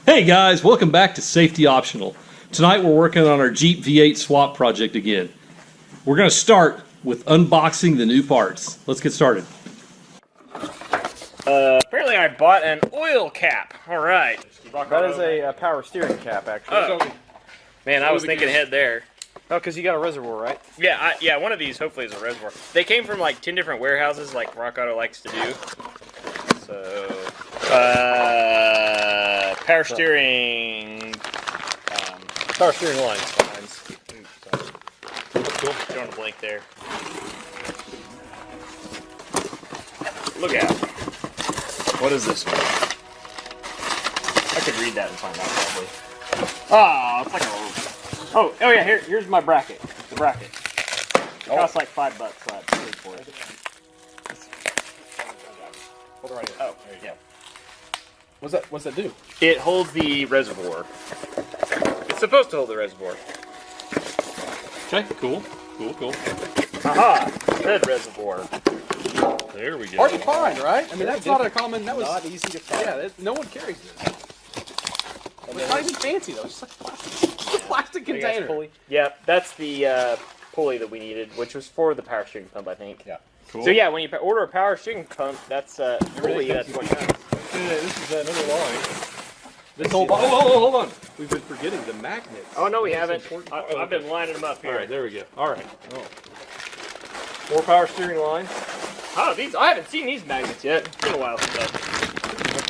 Hey guys, welcome back to Safety Optional. Tonight we're working on our Jeep V8 swap project again. We're going to start with unboxing the new parts. Let's get started. Apparently I bought an oil cap. Alright. That is a power steering cap, actually. Oh. Man, I was thinking ahead there. Oh, because you got a reservoir, right? Yeah, yeah, one of these hopefully is a reservoir. They came from like 10 different warehouses like Rock Auto likes to do. So, power steering lines. Cool. Throwing a blank there. Look out. What is this one? I could read that and find out probably. Oh, it's like a... Oh yeah, here's my bracket. The bracket. It costs like $5, so I paid for it. Hold it right here. Oh, there you go. What's that do? It holds the reservoir. It's supposed to hold the reservoir. Okay, cool. Aha! Red reservoir. There we go. Hard to find, right? I mean, that's not a common... That was not easy to find. Yeah, no one carries this. It's not even fancy, though. It's just like a plastic container. Yeah, that's the pulley that we needed, which was for the power steering pump, I think. Yeah. Cool. So yeah, when you order a power steering pump, that's pulley. That's what you got. This is another line. Hold on. We've been forgetting the magnets. Oh no, we haven't. I've been lining them up here. All right, there we go. All right. Oh. 4 power steering lines. Oh, these I haven't seen these magnets yet. It's been a while since I've...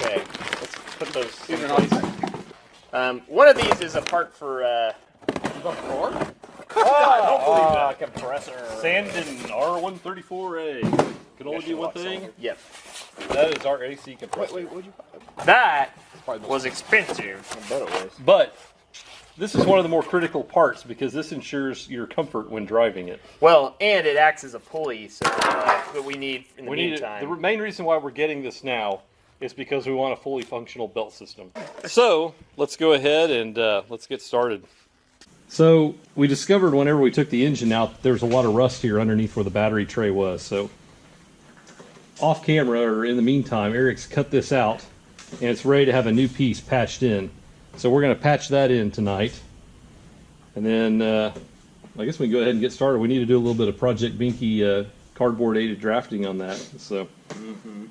Okay, let's put those in place. One of these is a part for You got the car? don't believe that. Compressor. Sandin R134A. Can only do one thing. Yep. That is our AC compressor. Wait, what'd you buy? That was expensive. I bet it was. But this is one of the more critical parts because this ensures your comfort when driving it. Well, and it acts as a pulley, so that we need in the meantime. The main reason why we're getting this now is because we want a fully functional belt system. So let's go ahead and let's get started. So we discovered whenever we took the engine out, there was a lot of rust here underneath where the battery tray was. So off camera, or in the meantime, Eric's cut this out and it's ready to have a new piece patched in. So we're going to patch that in tonight. And then I guess we can go ahead and get started. We need to do a little bit of Project Binky cardboard aided drafting on that. So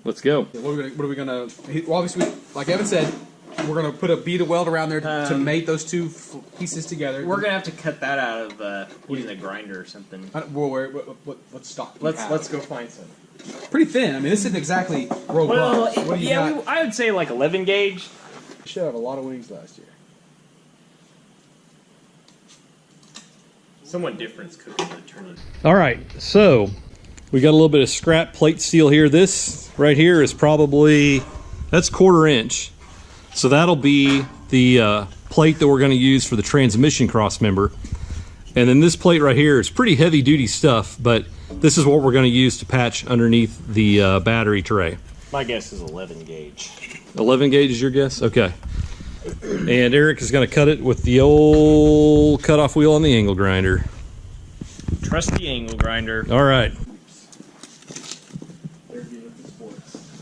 let's go. Yeah, what are we gonna? Well, obviously, like Evan said, we're gonna put a bead of weld around there to mate those two pieces together. We're gonna have to cut that out of using a grinder or something. What stock? do we have? Let's go find some. Pretty thin. I mean, this isn't exactly robust. What do you got? I would say like 11 gauge. We should have a lot of wings last year. Someone different's cooking the turn. All right, so we got a little bit of scrap plate steel here. This right here is probably, that's 1/4 inch. So that'll be the plate that we're going to use for the transmission cross member. And then this plate right here is pretty heavy duty stuff, but this is what we're going to use to patch underneath the battery tray. My guess is 11 gauge. 11 gauge is your guess? Okay. And Eric is going to cut it with the old cutoff wheel on the angle grinder. Trusty angle grinder. All right.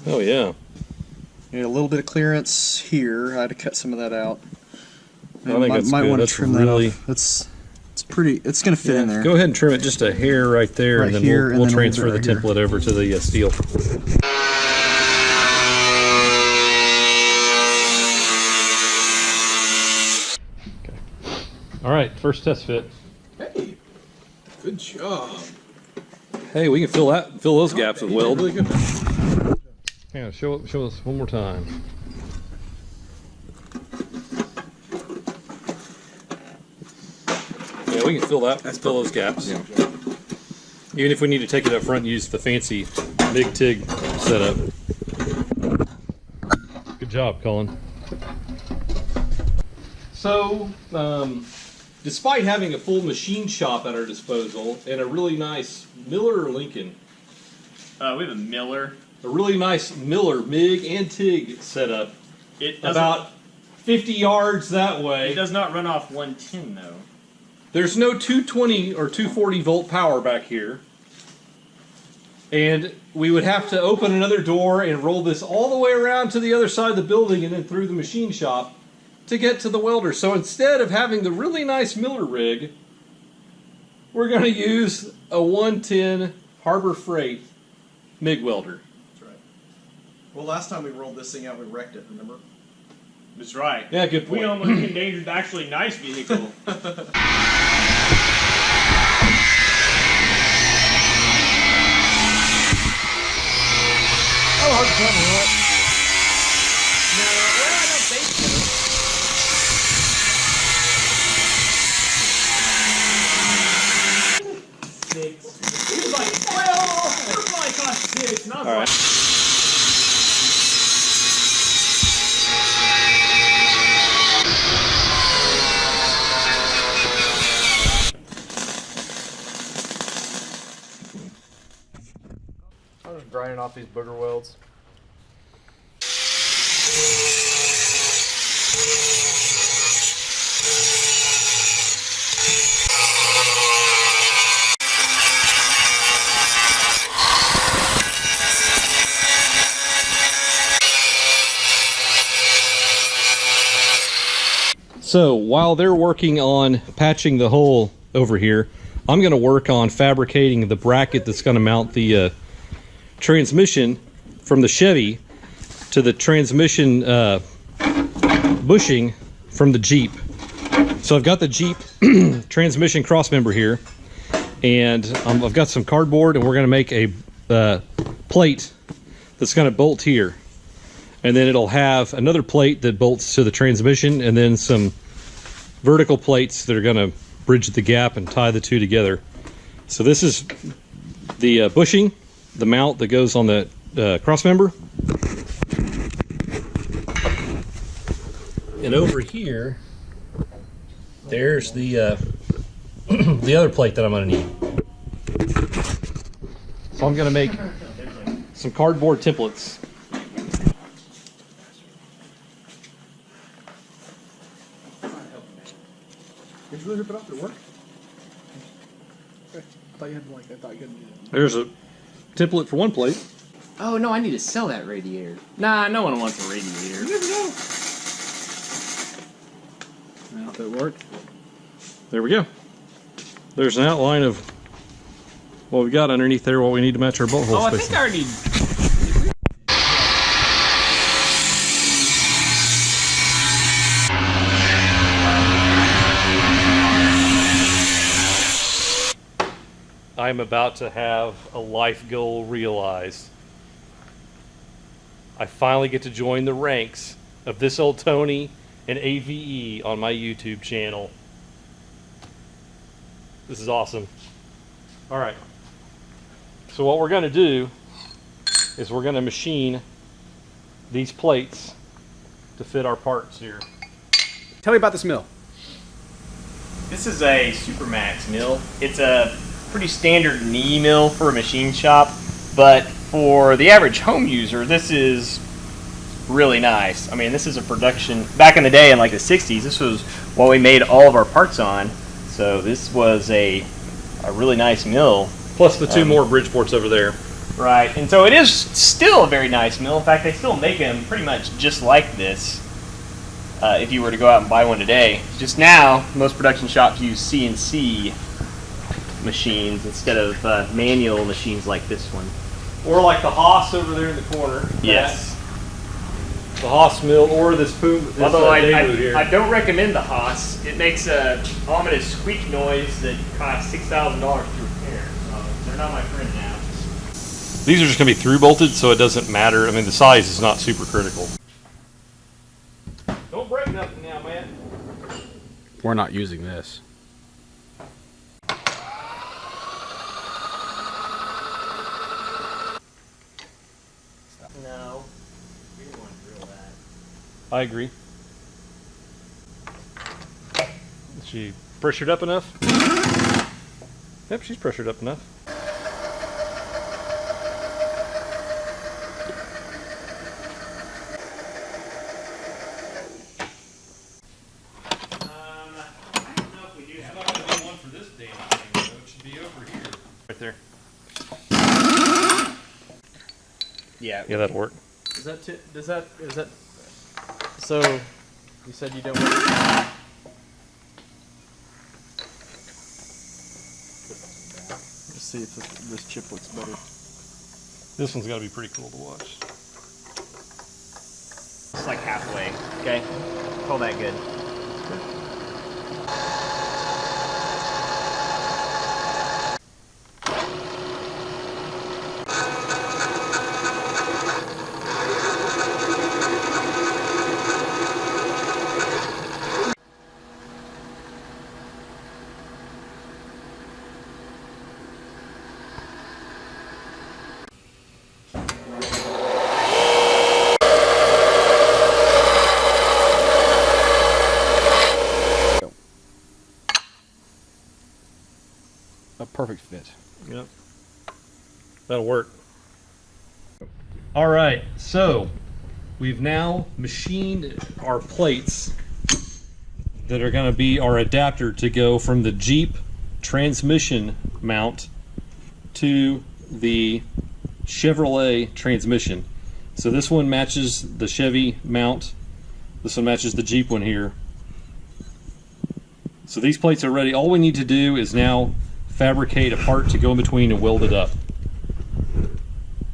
Oh yeah. Need a little bit of clearance here. I had to cut some of that out. I think that's might good. want to That's trim really... that off. It's pretty. It's going to fit in there. Go ahead and trim it just a hair right there, Right and then here, we'll and then a transfer little the bit right template over to the steel. Okay. All right, first test fit. Hey, good job. Hey, we can fill those gaps with weld. Really good. Yeah, show us one more time. Yeah, we can fill those gaps. Yeah. Even if we need to take it up front and use the fancy Big TIG setup. Good job, Colin. So, despite having a full machine shop at our disposal and a really nice Miller or Lincoln, We have a Miller. a really nice Miller MIG and TIG setup, about 50 yards that way. It does not run off 110 though. There's no 220 or 240 volt power back here. And we would have to open another door and roll this all the way around to the other side of the building and then through the machine shop to get to the welder. So instead of having the really nice Miller rig, we're going to use a 110 Harbor Freight MIG welder. That's right. Well, last time we rolled this thing out, we wrecked it, remember? That's right. Yeah, good point. We almost endangered the actually nice vehicle. Oh, hard to tell me what. No, well, I don't think so. Six. He was like, well, it'll probably cost 6. And I was All like, right. I'm just grinding off these booger welds. So while they're working on patching the hole over here, I'm going to work on fabricating the bracket that's going to mount the transmission from the Chevy to the transmission bushing from the Jeep. So I've got the Jeep transmission crossmember here, and I've got some cardboard, and we're going to make a plate that's going to bolt here. And then it'll have another plate that bolts to the transmission, and then some vertical plates that are going to bridge the gap and tie the two together. So this is the bushing, the mount that goes on the crossmember. And over here, there's the the other plate that I'm going to need. So I'm going to make some cardboard templates. Did you really rip it off? Did it work? Okay. I thought you had like, I thought you had. There's a template for one plate. oh no, I need to sell that radiator. Nah, no one wants a radiator. You never know. Now, if it worked. There we go. There's an outline of what we got underneath there, what we need to match our bolt hole Oh, I spacing. think I already. I'm about to have a life goal realized. I finally get to join the ranks of This Old Tony and AVE on my YouTube channel. This is awesome. All right. So what we're going to do is we're going to machine these plates to fit our parts here. Tell me about this mill. This is a Supermax mill. It's a pretty standard knee mill for a machine shop, but for the average home user, this is really nice. I mean, this is a production, back in the day in like the 60s, this was what we made all of our parts on, so this was a really nice mill. Plus the two more Bridgeports over there. Right, and so it is still a very nice mill. In fact, they still make them pretty much just like this if you were to go out and buy one today. Just now, most production shops use CNC machines instead of manual machines like this one. Or like the Haas over there in the corner. Yes. The Haas mill, or this Puma. Although I don't recommend the Haas. It makes a ominous squeak noise that costs $6,000 to repair. So they're not my friend now. These are just going to be through bolted, so it doesn't matter. I mean, the size is not super critical. Don't break nothing now, man. We're not using this. No. We didn't want to drill that. I agree. Is she pressured up enough? Yep, she's pressured up enough. I don't know if we do have Not going to be one for this damn thing, though. It should be over here. Right there. Yeah. Yeah, that'll work. Is that so You said you don't want Let's see if this chip looks better. This one's got to be pretty cool to watch. It's like halfway. Okay. Pull that good. A perfect fit. Yep. That'll work. All right, so we've now machined our plates that are going to be our adapter to go from the Jeep transmission mount to the Chevrolet transmission. So this one matches the Chevy mount. This one matches the Jeep one here. So these plates are ready. All we need to do is now fabricate a part to go in between and weld it up.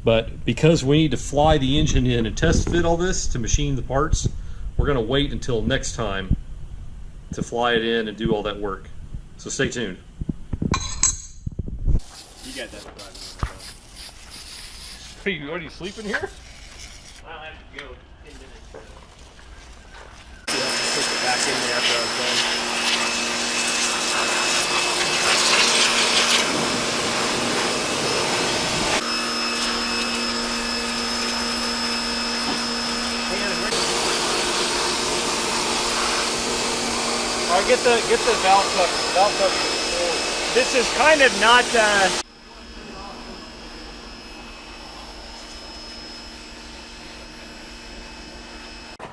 But because we need to fly the engine in and test fit all this to machine the parts, we're going to wait until next time to fly it in and do all that work. So stay tuned. You got that. Are you sleeping here? I'll have to go 10 minutes. Put it back in there after I was done. All right, get the valve cover. This is kind of not.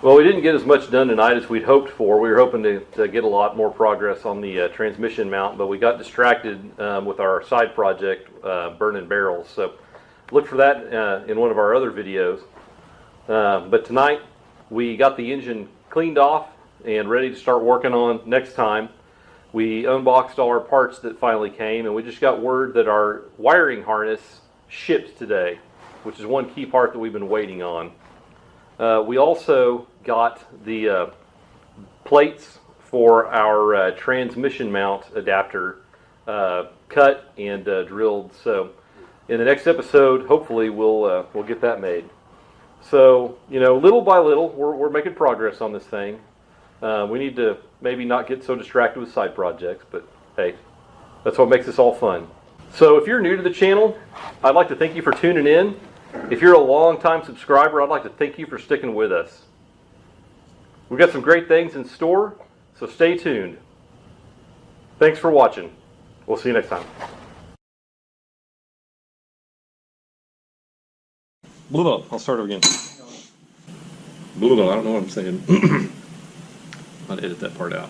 Well, we didn't get as much done tonight as we'd hoped for. We were hoping to get a lot more progress on the transmission mount, but we got distracted with our side project, burning barrels. So look for that in one of our other videos. But tonight we got the engine cleaned off and ready to start working on next time. We unboxed all our parts that finally came, and we just got word that our wiring harness shipped today, which is one key part that we've been waiting on. We also got the plates for our transmission mount adapter cut and drilled. So in the next episode, hopefully we'll get that made. So, you know, little by little, we're making progress on this thing. We need to maybe not get so distracted with side projects, but hey, that's what makes this all fun. So if you're new to the channel, I'd like to thank you for tuning in. If you're a long-time subscriber, I'd like to thank you for sticking with us. We've got some great things in store, so stay tuned. Thanks for watching. We'll see you next time. I'll start over again. I don't know what I'm saying. I'll edit that part out.